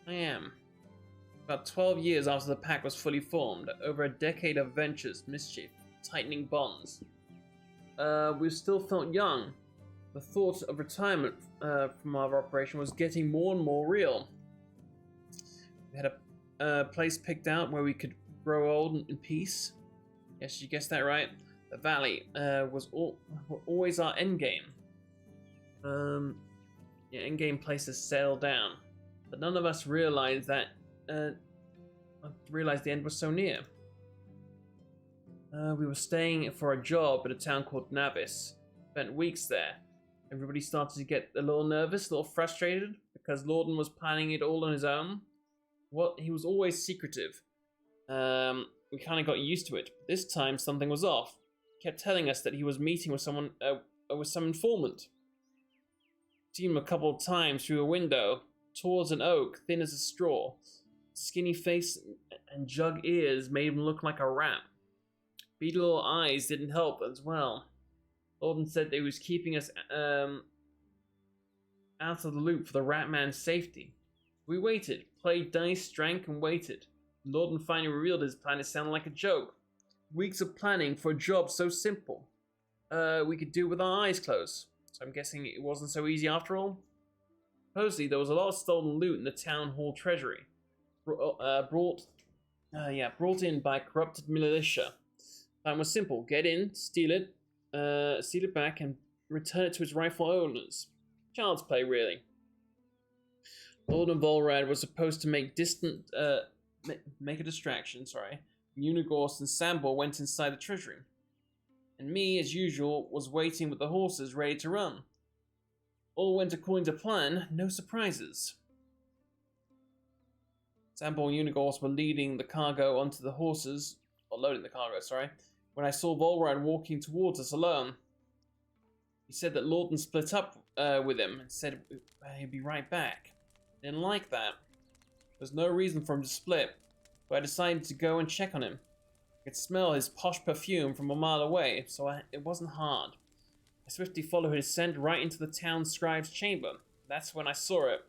I am. About 12 years after the pack was fully formed, over a decade of adventures, mischief, tightening bonds, we still felt young. The thought of retirement from our operation was getting more and more real. We had a place picked out where we could grow old in peace. Yes, you guessed that right. The valley was always our end game. End game place to settle down, but none of us realized that. Realized the end was so near. We were staying for a job at a town called Navis. Spent weeks there. Everybody started to get a little nervous, a little frustrated, because Lorden was planning it all on his own. He was always secretive. We kind of got used to it. But this time, something was off. He kept telling us that he was meeting with someone, with some informant. Seen him a couple of times through a window, tall as an oak, thin as a straw. Skinny face and jug ears made him look like a rat. Beady little eyes didn't help as well. Lorden said that he was keeping us out of the loop for the rat man's safety. We waited, played dice, drank, and waited. Lorden finally revealed his plan. It sounded like a joke. Weeks of planning for a job so simple. We could do with our eyes closed. So I'm guessing it wasn't so easy after all. Supposedly there was a lot of stolen loot in the town hall treasury. Brought in by corrupted militia. Plan was simple: get in, steal it back, and return it to its rightful owners. Child's play, really. Lord and Volrad were supposed to make a distraction. Unigorst and Sambor went inside the treasury, and me, as usual, was waiting with the horses ready to run. All went according to plan. No surprises. Sambor and Unigorst were leading the cargo onto the horses, or loading the cargo, when I saw Volrad walking towards us alone. He said that Lorden split up with him and said he'd be right back. Didn't like that. There's no reason for him to split, but I decided to go and check on him. I could smell his posh perfume from a mile away, so it wasn't hard. I swiftly followed his scent right into the town scribe's chamber. That's when I saw it.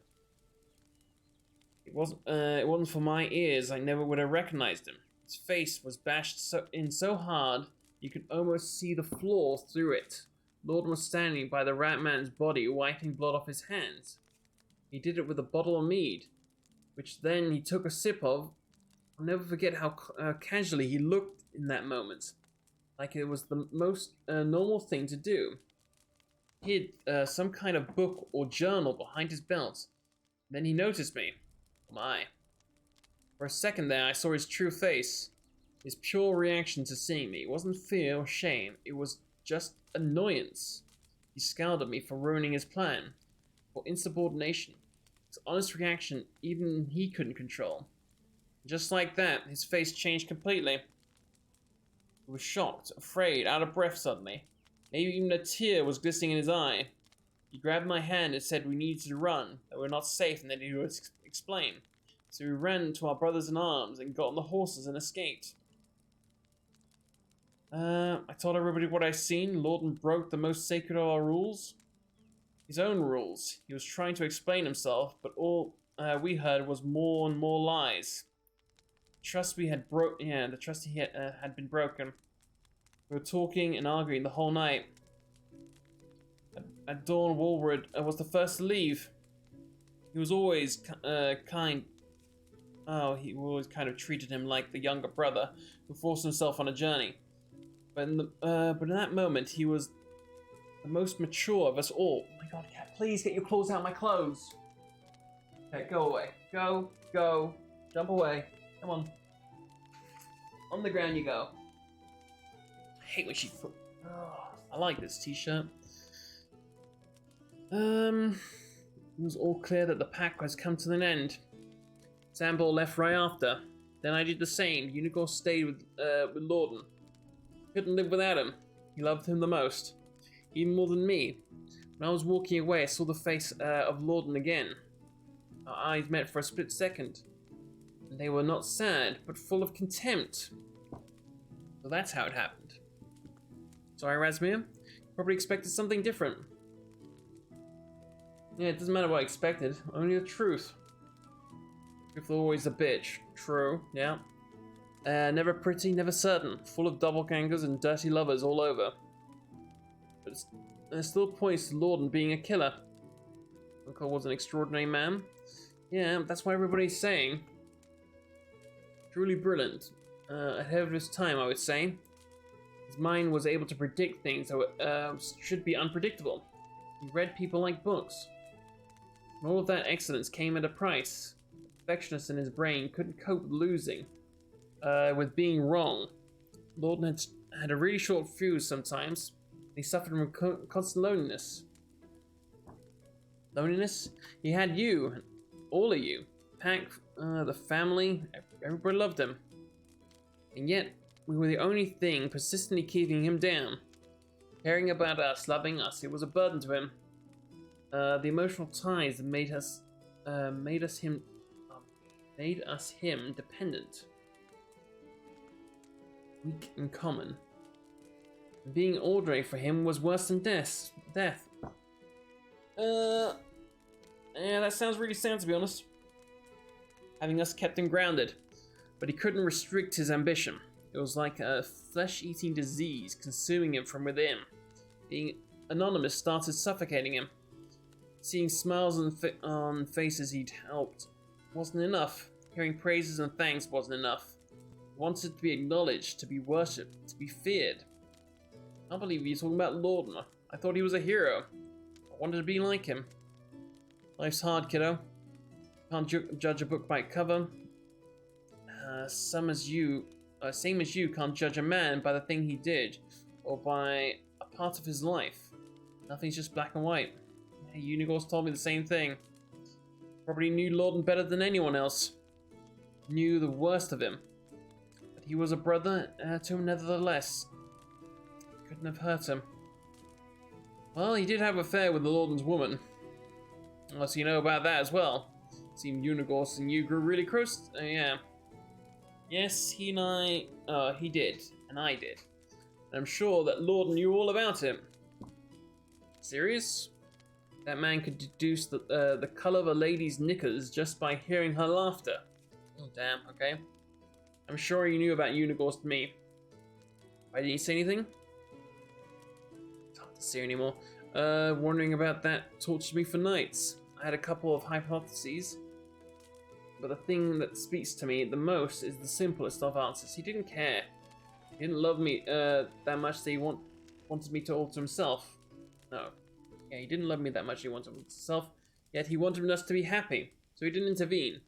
It wasn't for my ears. I never would have recognized him. His face was bashed so hard you could almost see the floor through it. Lorden was standing by the rat man's body, wiping blood off his hands. He did it with a bottle of mead, which then he took a sip of. I'll never forget how casually he looked in that moment, like it was the most normal thing to do. He had some kind of book or journal behind his belt. Then he noticed me. My. For a second there, I saw his true face. His pure reaction to seeing me. It wasn't fear or shame. It was just annoyance. He scowled at me for ruining his plan. For insubordination. His honest reaction, even he couldn't control. Just like that, his face changed completely. He was shocked, afraid, out of breath suddenly. Maybe even a tear was glistening in his eye. He grabbed my hand and said we needed to run, that we were not safe, and that he would explain. So we ran to our brothers in arms and got on the horses and escaped. I told everybody what I'd seen. Lorden broke the most sacred of our rules. His own rules. He was trying to explain himself, but all we heard was more and more lies. The trust he had been broken. We were talking and arguing the whole night. At dawn, Walrod was the first to leave. He was always kind. Oh, he always kind of treated him like the younger brother who forced himself on a journey. But in that moment, he was the most mature of us all. Oh my God, cat, please get your claws out of my clothes. Okay, go away. Go. Jump away. Come on. On the ground you go. I hate when she put... Oh, I like this t-shirt. It was all clear that the pack has come to an end. Sambor left right after. Then I did the same. Unigorst stayed with Lorden. Couldn't live without him. He loved him the most. Even more than me. When I was walking away, I saw the face of Lorden again. Our eyes met for a split second. And they were not sad, but full of contempt. So that's how it happened. Sorry, Razmir. Probably expected something different. Yeah, it doesn't matter what I expected. Only the truth. Truth always a bitch. True, yeah. Never pretty, never certain. Full of doppelgangers and dirty lovers all over. But it still points to Lorden being a killer. Uncle was an extraordinary man. Yeah, that's what everybody's saying. Truly brilliant. Ahead of his time, I would say. His mind was able to predict things that should be unpredictable. He read people like books. And all of that excellence came at a price. The perfectionist in his brain couldn't cope with losing. With being wrong. Lorden had a really short fuse sometimes. He suffered from constant loneliness. Loneliness? He had you. All of you. Pack, the family, everybody loved him. And yet, we were the only thing persistently keeping him down. Caring about us, loving us, it was a burden to him. The emotional ties that made us him dependent. Weak in common. Being ordinary for him was worse than death. Yeah, that sounds really sad, to be honest. Having us kept him grounded. But he couldn't restrict his ambition. It was like a flesh-eating disease consuming him from within. Being anonymous started suffocating him. Seeing smiles on faces he'd helped wasn't enough. Hearing praises and thanks wasn't enough. He wanted to be acknowledged, to be worshipped, to be feared. I can't believe you're talking about Lorden. I thought he was a hero. I wanted to be like him. Life's hard, kiddo. Can't judge a book by its cover. Same as you can't judge a man by the thing he did, or by a part of his life. Nothing's just black and white. Hey, Unigors told me the same thing. Probably knew Lorden better than anyone else. Knew the worst of him. But he was a brother to him nevertheless. Couldn't have hurt him. Well, he did have an affair with the Lorden's woman. Unless you know about that as well. Seemed Unigors and you grew really close. Yeah. Yes, he and I... he did. And I did. And I'm sure that Lorden knew all about him. Serious? That man could deduce the colour of a lady's knickers just by hearing her laughter. Oh, damn, okay. I'm sure he knew about Unigors to me. Why didn't he say anything? It's hard to see anymore. Wondering about that tortured me for nights. I had a couple of hypotheses. But the thing that speaks to me the most is the simplest of answers. He didn't care. He didn't love me that much that he wanted me to alter himself. No. Yeah, he didn't love me that much he wanted himself. Yet he wanted us to be happy. So he didn't intervene.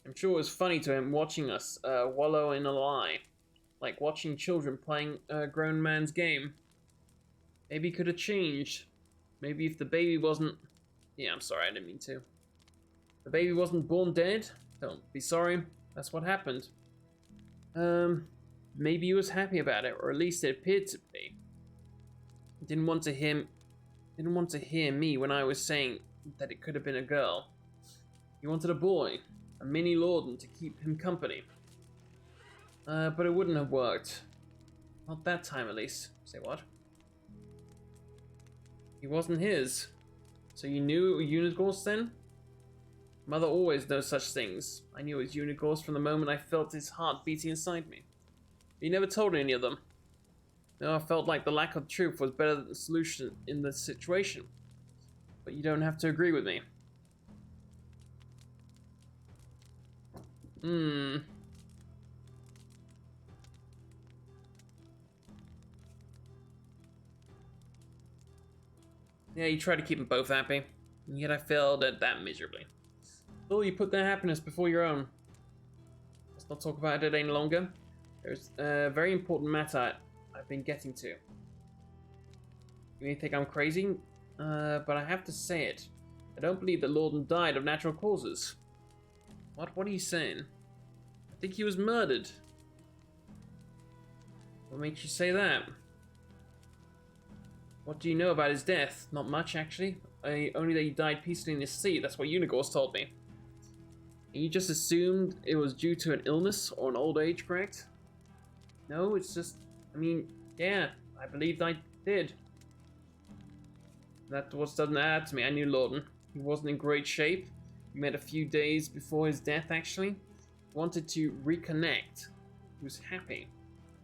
I'm sure it was funny to him watching us wallow in a lie. Like watching children playing a grown man's game. Maybe he could have changed. Maybe if the baby wasn't... Yeah, I'm sorry, I didn't mean to. The baby wasn't born dead? Don't be sorry. That's what happened. Maybe he was happy about it, or at least it appeared to be. He didn't want to hear me when I was saying that it could have been a girl. He wanted a boy, a mini Lorden to keep him company. But it wouldn't have worked. Not that time, at least. Say what? He wasn't his. So you knew it was Unigors then? Mother always knows such things. I knew it was Unigors from the moment I felt his heart beating inside me. But he never told any of them. No, I felt like the lack of truth was better than the solution in the situation. But you don't have to agree with me. Yeah, you try to keep them both happy. And yet I failed at that miserably. Still, you put their happiness before your own. Let's not talk about it any longer. There's a very important matter I've been getting to. You may think I'm crazy, but I have to say it. I don't believe that Lorden died of natural causes. What are you saying? I think he was murdered. What makes you say that? What do you know about his death? Not much, actually. Only that he died peacefully in his seat. That's what Unigors told me. And you just assumed it was due to an illness or an old age, correct? No, it's just... I mean, yeah, I believed I did. That what doesn't add to me. I knew Lorden. He wasn't in great shape. We met a few days before his death, actually. Wanted to reconnect. He was happy.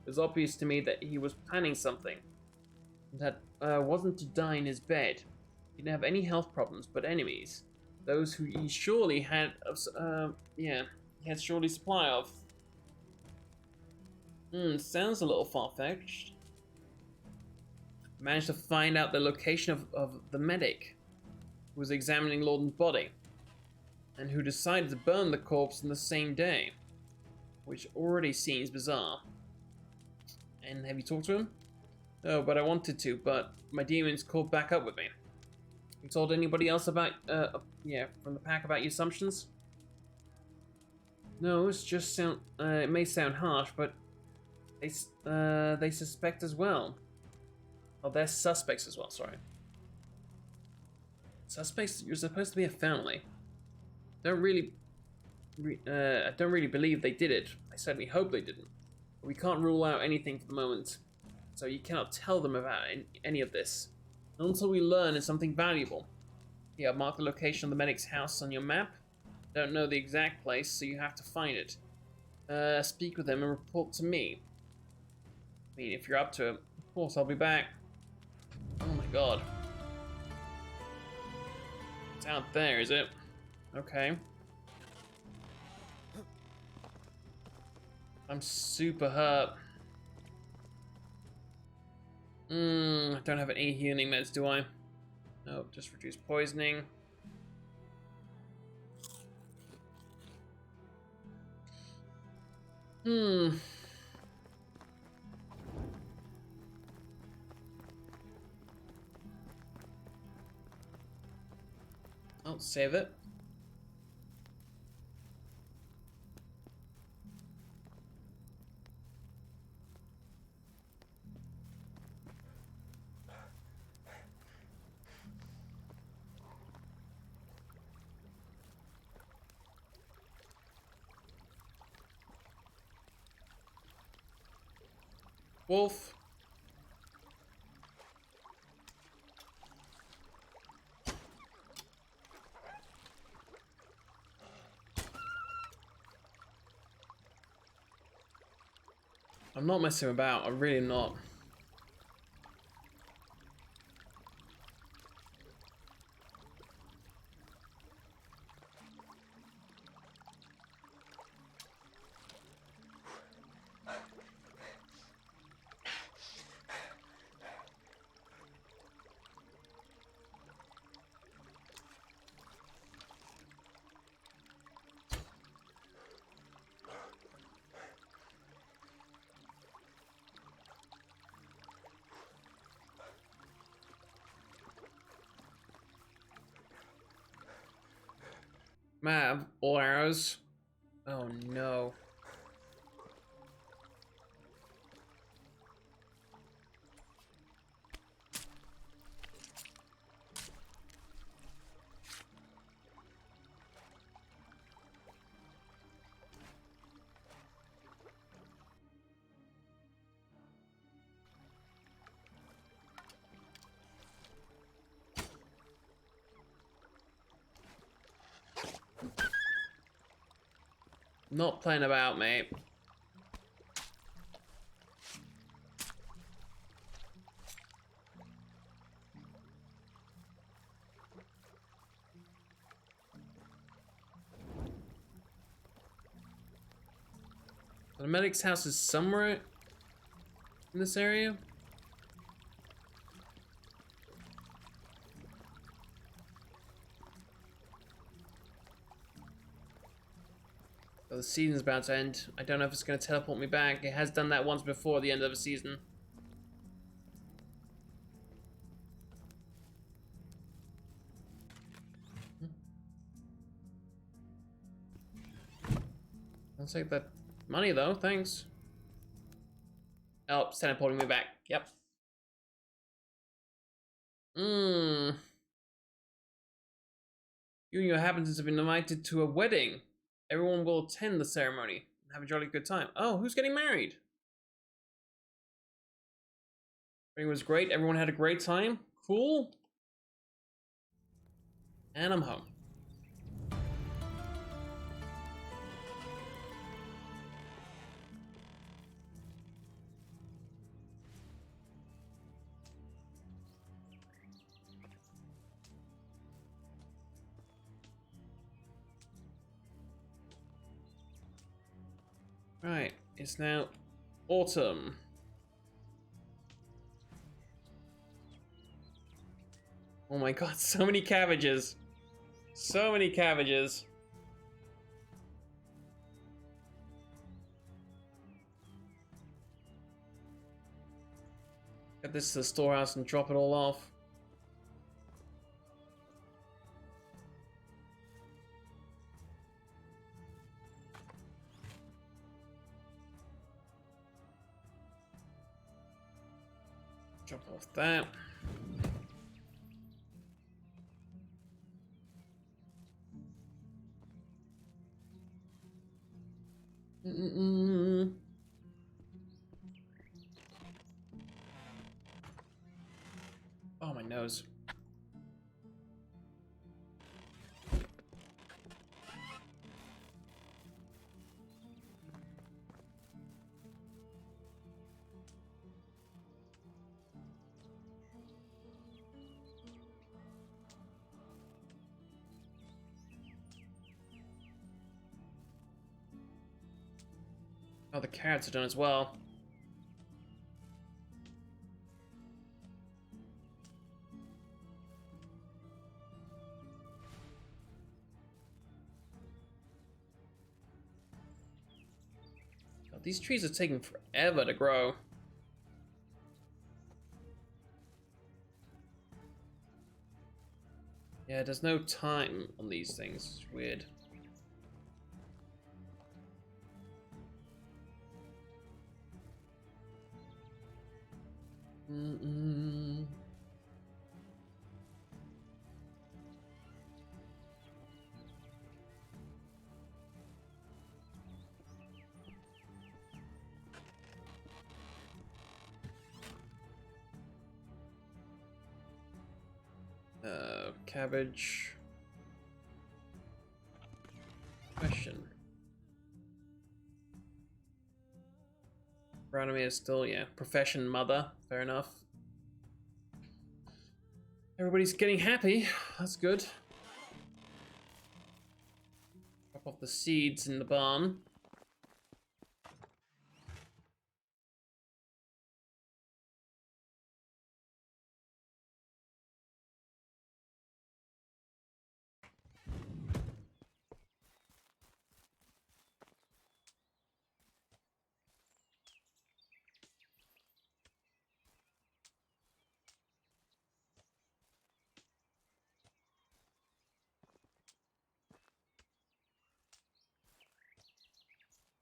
It was obvious to me that he was planning something. That wasn't to die in his bed. He didn't have any health problems, but enemies. Those who he surely had, he had surely supply of. Sounds a little far-fetched. Managed to find out the location of the medic who was examining Lawton's body, and who decided to burn the corpse on the same day, which already seems bizarre. And have you talked to him? No, but I wanted to, but my demons caught back up with me. You told anybody else about, from the pack about your assumptions? No, it's just it may sound harsh, but they suspect as well. Oh, they're suspects as well, sorry. Suspects, you're supposed to be a family. I don't really believe they did it. I certainly hope they didn't. But we can't rule out anything for the moment. So you cannot tell them about any of this. Not until we learn it's something valuable. Here, I've marked the location of the medic's house on your map. Don't know the exact place, so you have to find it. Speak with them and report to me. I mean, if you're up to it, of course I'll be back. Oh my god. It's out there, is it? Okay. I'm super hurt. I don't have any healing meds, do I? Nope, just reduce poisoning. I'll save it. Wolf. I'm not messing about, I'm really not. Mav, all arrows. Oh no. Not playing about, mate. The medic's house is somewhere in this area. Oh, the season's about to end. I don't know if it's going to teleport me back. It has done that once before at the end of a season. I'll take that money though, thanks. Oh, it's teleporting me back. Yep. You and your inhabitants have been invited to a wedding. Everyone will attend the ceremony and have a jolly good time. Oh, who's getting married? Everything was great. Everyone had a great time. Cool. And I'm home. Right, it's now autumn. Oh my god, so many cabbages. So many cabbages. Get this to the storehouse and drop it all off. Drop off that. Oh, my nose. Oh, the carrots are done as well. God, these trees are taking forever to grow. Yeah, there's no time on these things. It's weird. Cabbage. Question. Agronomy is still, yeah. Profession mother. Fair enough. Everybody's getting happy. That's good. Drop off the seeds in the barn.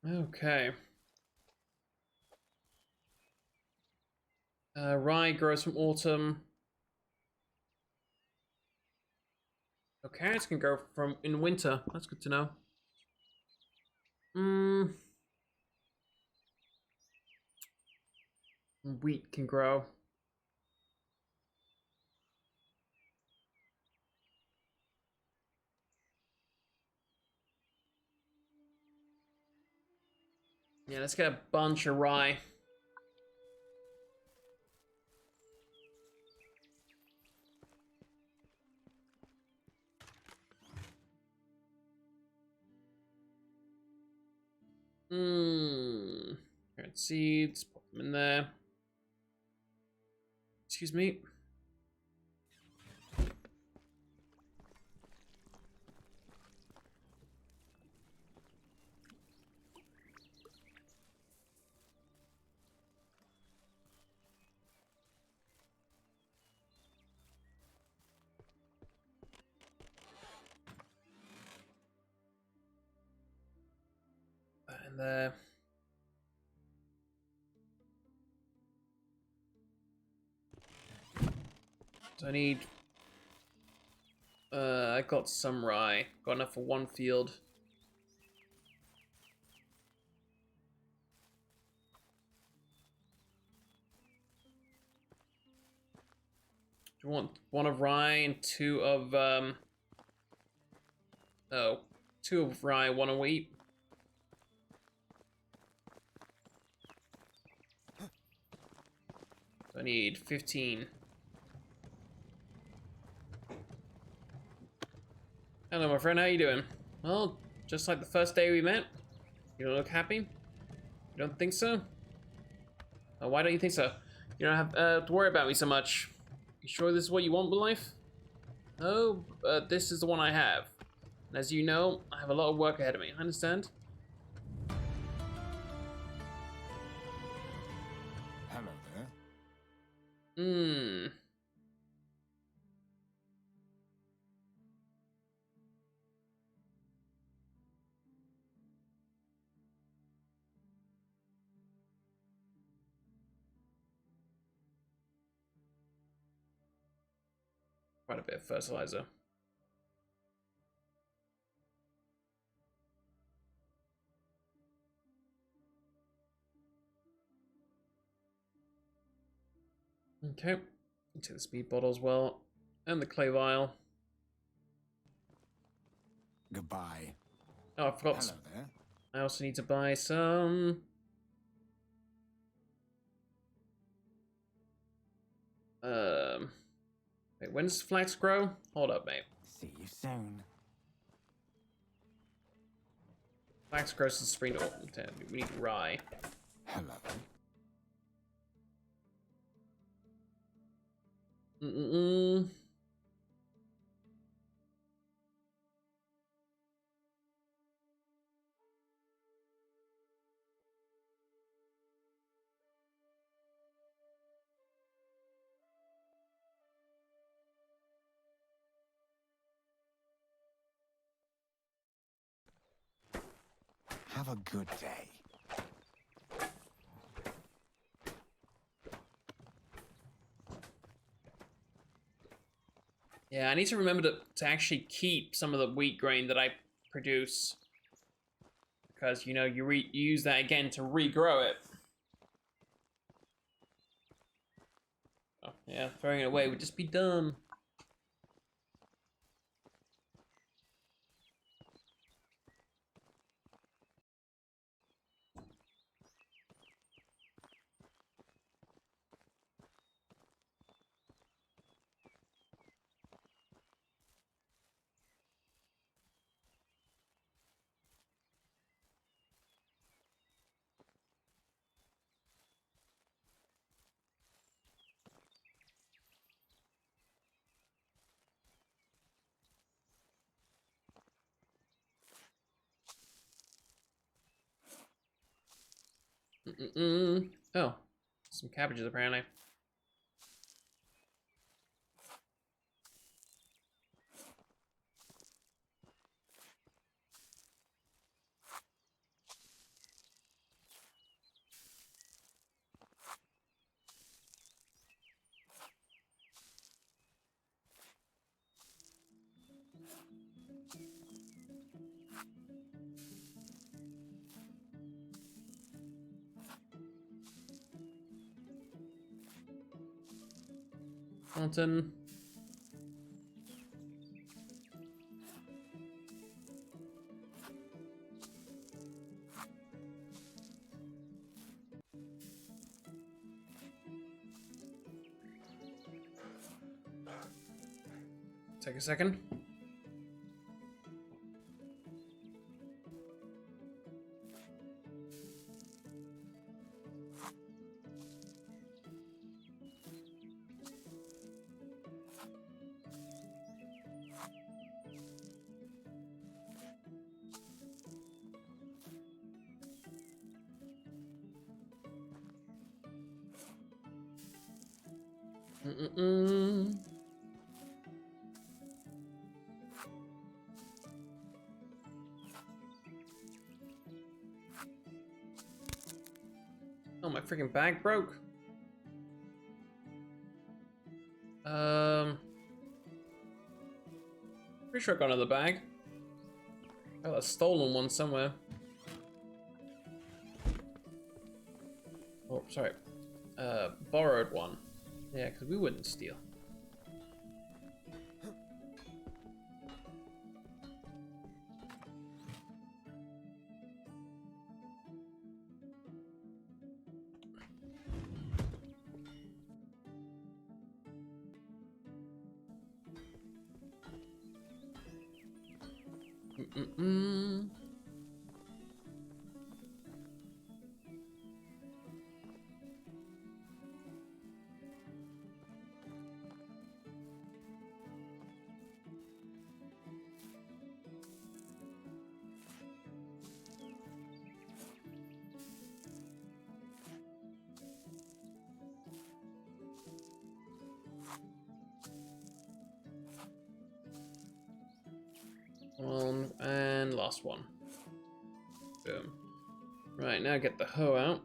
Okay. Rye grows from autumn. Oh, carrots can grow from in winter. That's good to know. Wheat can grow. Yeah, let's get a bunch of rye. Carrot seeds, pop them in there. Excuse me. That in there. So I need... I got some rye. Got enough for one field. Do you want one of rye and two of, oh, two of rye, one of wheat? So I need 15. Hello, my friend. How you doing? Well, just like the first day we met. You don't look happy? You don't think so? Oh, why don't you think so? You don't have to worry about me so much. You sure this is what you want with life? No, this is the one I have. And as you know, I have a lot of work ahead of me. Understand? Hello there. Hmm. Quite a bit of fertilizer. Okay. Take the speed bottle as well. And the clay vial. Goodbye. Oh, I forgot. Hello there. I also need to buy some... Wait, when does flax grow? Hold up, mate. See you soon. Flax grows in spring to autumn. We need rye. Hello. Mm-mm-mm. Have a good day. Yeah, I need to remember to actually keep some of the wheat grain that I produce. Because, you know, you use that again to regrow it. Oh, yeah, throwing it away would just be dumb. Mm-mm-mm. Oh, some cabbages apparently. Fountain. Take a second. Mm-mm-mm. Oh, my freaking bag broke. Pretty sure I got another bag. I got a stolen one somewhere. Oh, sorry. Borrowed one. Yeah, because we wouldn't steal. Mm-mm-mm. one, and last one. Boom. Right, now get the hoe out.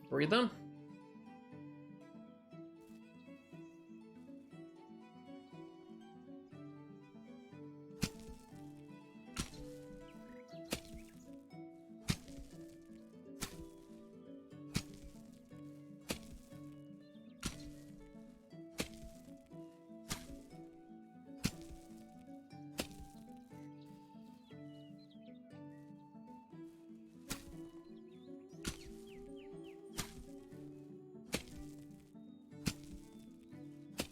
Breathe them.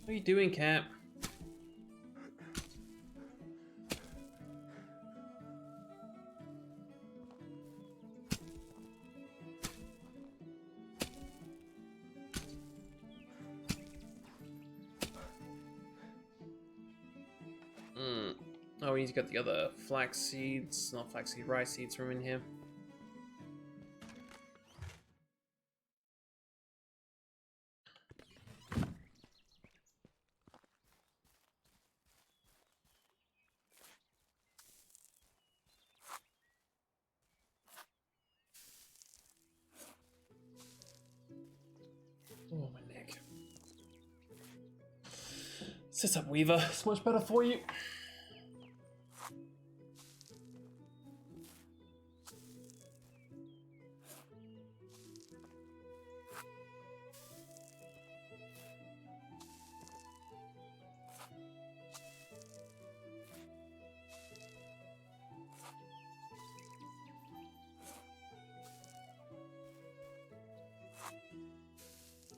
What are you doing, Cap? Oh, we need to get the other flax seeds, not flax seed, rice seeds from in here. Oh, my neck. Sit up, Weaver. It's much better for you.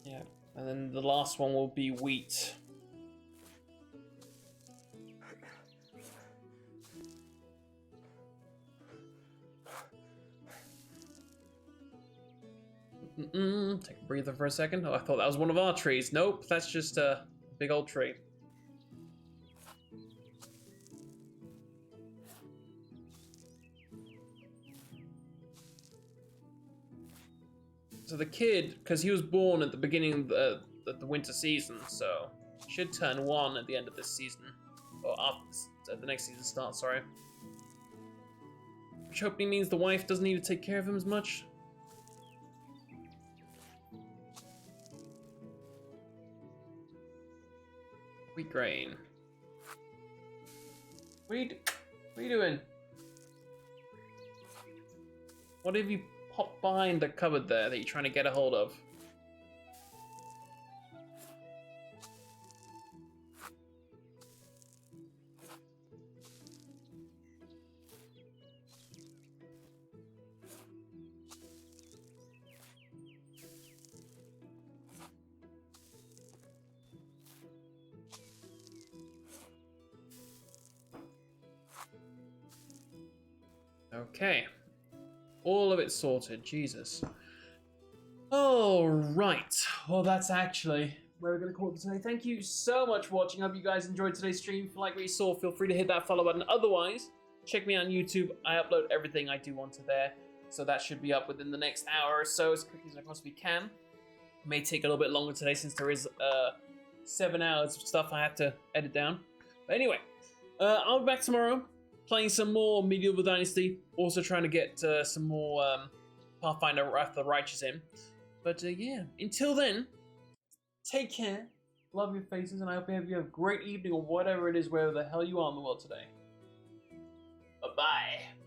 Yeah, and then the last one will be wheat. Take a breather for a second. Oh, I thought that was one of our trees. Nope, that's just a big old tree. So the kid, because he was born at the beginning of the winter season, so he should turn 1 at the end of this season. Or after the next season starts, sorry. Which hopefully means the wife doesn't need to take care of him as much. Wheat grain. What are you doing? What have you popped behind the cupboard there that you're trying to get a hold of? Okay. All of it sorted. Jesus. All right. Well, that's actually where we're going to call it for today. Thank you so much for watching. I hope you guys enjoyed today's stream. If you like what you saw, feel free to hit that follow button. Otherwise, check me out on YouTube. I upload everything I do onto there. So that should be up within the next hour or so, as quickly as I possibly can. It may take a little bit longer today since there is 7 hours of stuff I have to edit down. But anyway, I'll be back tomorrow, playing some more Medieval Dynasty, also trying to get some more Pathfinder Wrath of the Righteous in. But yeah, until then, take care, love your faces, and I hope you have a great evening or whatever it is, wherever the hell you are in the world today. Bye-bye.